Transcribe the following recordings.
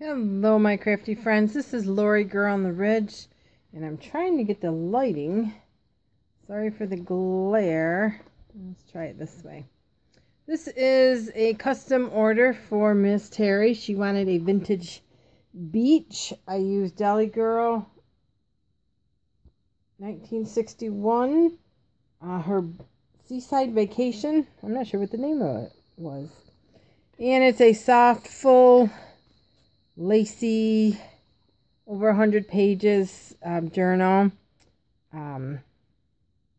Hello, my crafty friends. This is Laurie Girl on the Ridge, and I'm trying to get the lighting. Sorry for the glare. Let's try it this way. This is a custom order for Miss Terry. She wanted a vintage beach. I used Dolly Girl 1961. Her seaside vacation. I'm not sure what the name of it was. And it's a soft, full, lacy, over 100 pages journal.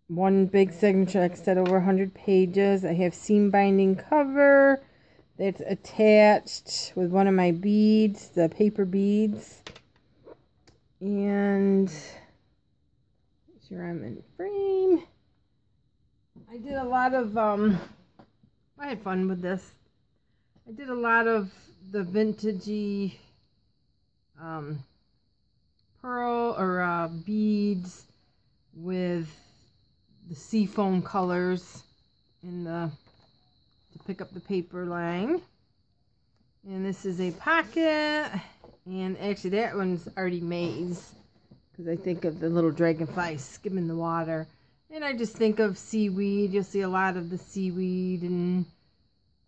One big signature, like I said, over 100 pages. I have seam binding cover that's attached with one of my beads, the paper beads. And make sure I'm in frame. I did a lot of, I had fun with this. I did a lot of the vintagey pearl or beads with the seafoam colors in the to pick up the paper line. And this is a pocket, and actually that one's already made because I think of the little dragonfly skimming the water, and I just think of seaweed. You'll see a lot of the seaweed and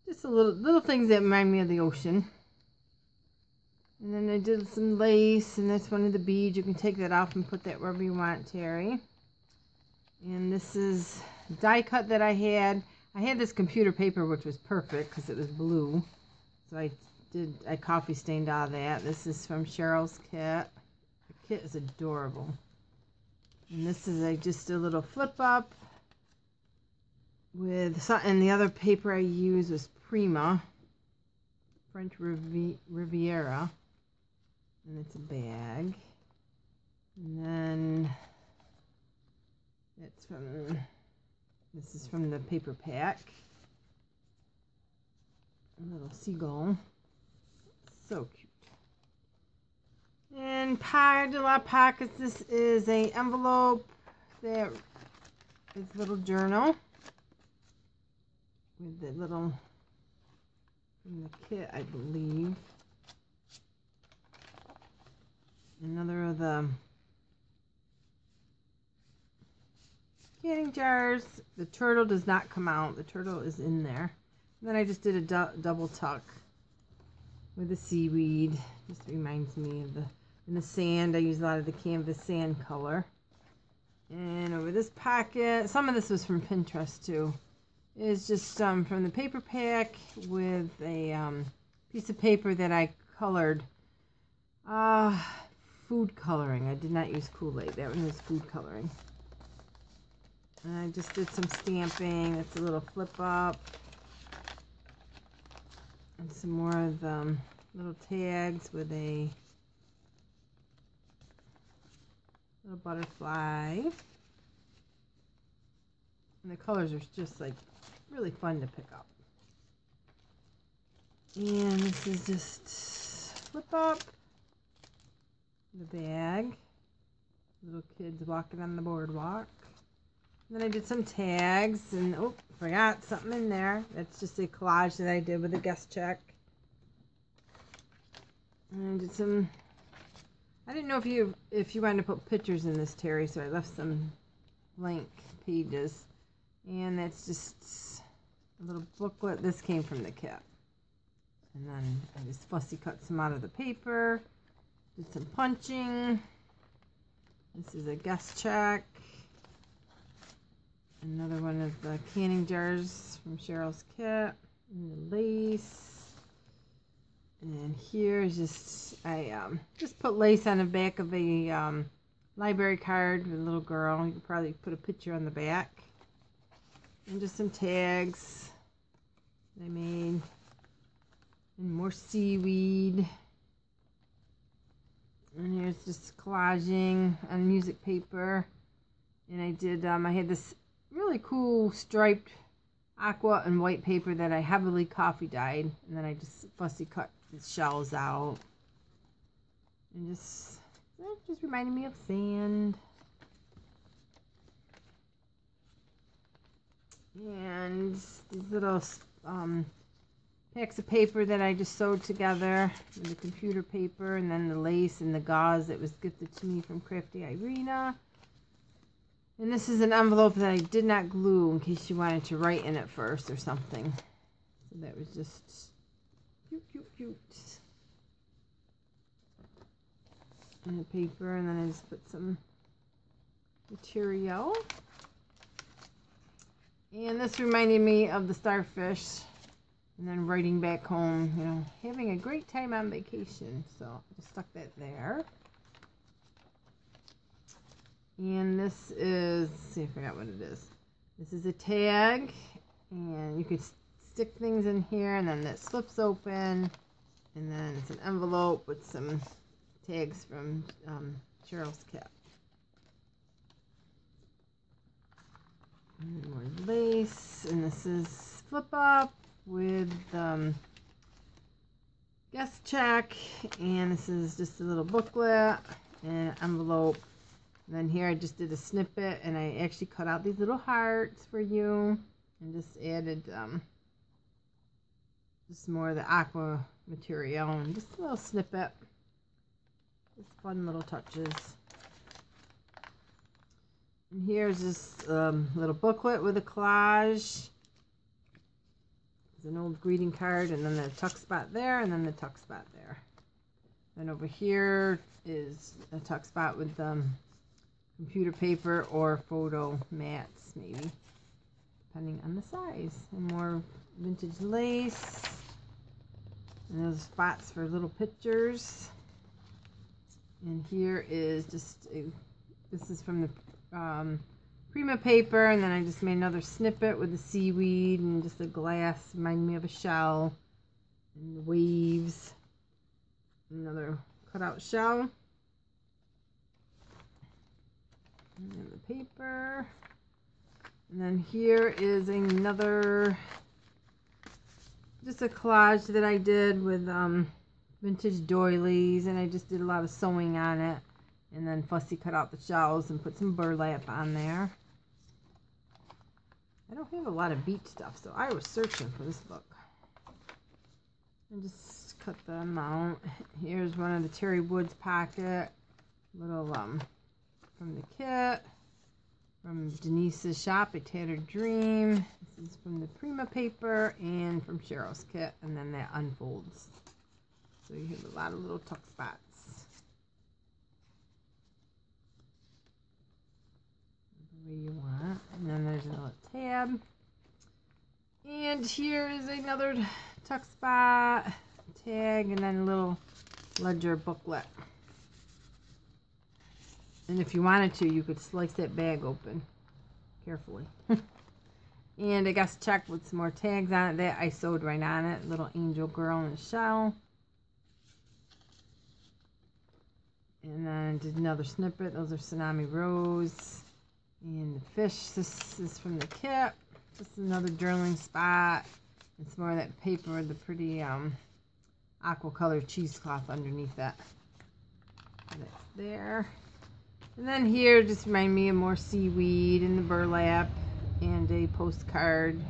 just a little things that remind me of the ocean. And then I did some lace, and that's one of the beads. You can take that off and put that wherever you want, Terry. And this is die cut that I had. I had this computer paper, which was perfect because it was blue. So I coffee stained all that. This is from Cheryl's kit. The kit is adorable. And this is just a little flip up with something. And the other paper I used was Prima, French Riviera. And it's a bag. And then this is from the paper pack. A little seagull. So cute. And I did a lot of pockets. This is an envelope that is a little journal with the little from the kit, I believe. Another of the canning jars. The turtle does not come out. The turtle is in there. And then I just did a double tuck with the seaweed. Just reminds me of in the sand. I use a lot of the canvas sand color. And over this pocket, some of this was from Pinterest too. It's just from the paper pack with a piece of paper that I colored. Food coloring. I did not use Kool-Aid. That one was food coloring. And I just did some stamping. It's a little flip up. And some more of the little tags with a little butterfly. And the colors are just like really fun to pick up. And this is just flip up. The bag. Little kids walking on the boardwalk. And then I did some tags, and oh, forgot something in there. That's just a collage that I did with a guest check. And I did some. I didn't know if you wanted to put pictures in this, Terry, so I left some blank pages. And that's just a little booklet. This came from the kit. And then I just fussy cut some out of the paper. Did some punching. This is a guest check. Another one of the canning jars from Cheryl's kit. And the lace. And then here is just, I just put lace on the back of a library card with a little girl. You could probably put a picture on the back. And just some tags that I made. And more seaweed. And here's just collaging on music paper. And I did, I had this really cool striped aqua and white paper that I heavily coffee dyed. And then I just fussy cut the shells out. And just reminded me of sand. And these little packs of paper that I just sewed together with the computer paper, and then the lace and the gauze that was gifted to me from Crafty Irina. And this is an envelope that I did not glue in case you wanted to write in it first or something. So that was just cute, cute, cute. And the paper, and then I just put some material. And this reminded me of the starfish. And then writing back home, you know, having a great time on vacation. So I just stuck that there. And this is, let's see, I forgot what it is. This is a tag, and you could stick things in here, and then that slips open, and then it's an envelope with some tags from Cheryl's kit. And more lace, and this is flip up with guest check, and this is just a little booklet and an envelope. And then here I just did a snippet, and I actually cut out these little hearts for you, and just added just more of the aqua material, and just a little snippet. Just fun little touches. And here's just a little booklet with a collage. There's an old greeting card, and then the tuck spot there, and then the tuck spot there. And over here is a tuck spot with computer paper or photo mats, maybe, depending on the size. And more vintage lace. And those spots for little pictures. And here is just this is from the prima paper, and then I just made another snippet with the seaweed and just a glass, reminding me of a shell, and the waves. Another cutout shell. And then the paper. And then here is another, just a collage that I did with vintage doilies, and I just did a lot of sewing on it. And then Fussy cut out the shells and put some burlap on there. I don't have a lot of beach stuff, so I was searching for this book. And just cut them out. Here's one of the Terri Woods pocket. Little from the kit. From Denise's shop, A Tattered Dream. This is from the Prima paper and from Cheryl's kit. And then that unfolds. So you have a lot of little tuck spots. The way you want. And then there's a little tab. And here is another tuck spot, tag, and then a little ledger booklet. And if you wanted to, you could slice that bag open carefully. And I guess check with some more tags on it that I sewed right on it. Little angel girl in a shell. And then did another snippet. Those are Tsunami Rose. And the fish, this is from the kit. Just another journaling spot. It's more of that paper with the pretty aqua colored cheesecloth underneath that. And that's there. And then here just remind me of more seaweed and the burlap and a postcard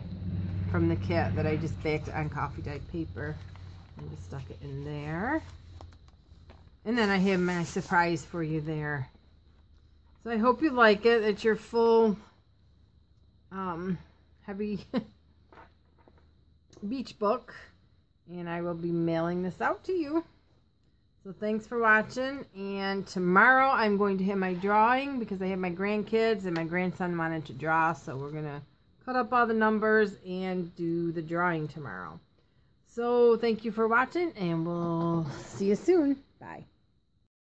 from the kit that I just backed on coffee dyed paper and just stuck it in there. And then I have my surprise for you there. So I hope you like it. It's your full heavy beach book, and I will be mailing this out to you. So thanks for watching, and tomorrow I'm going to have my drawing because I have my grandkids and my grandson wanted to draw, so we're gonna cut up all the numbers and do the drawing tomorrow. So thank you for watching, and we'll see you soon. Bye.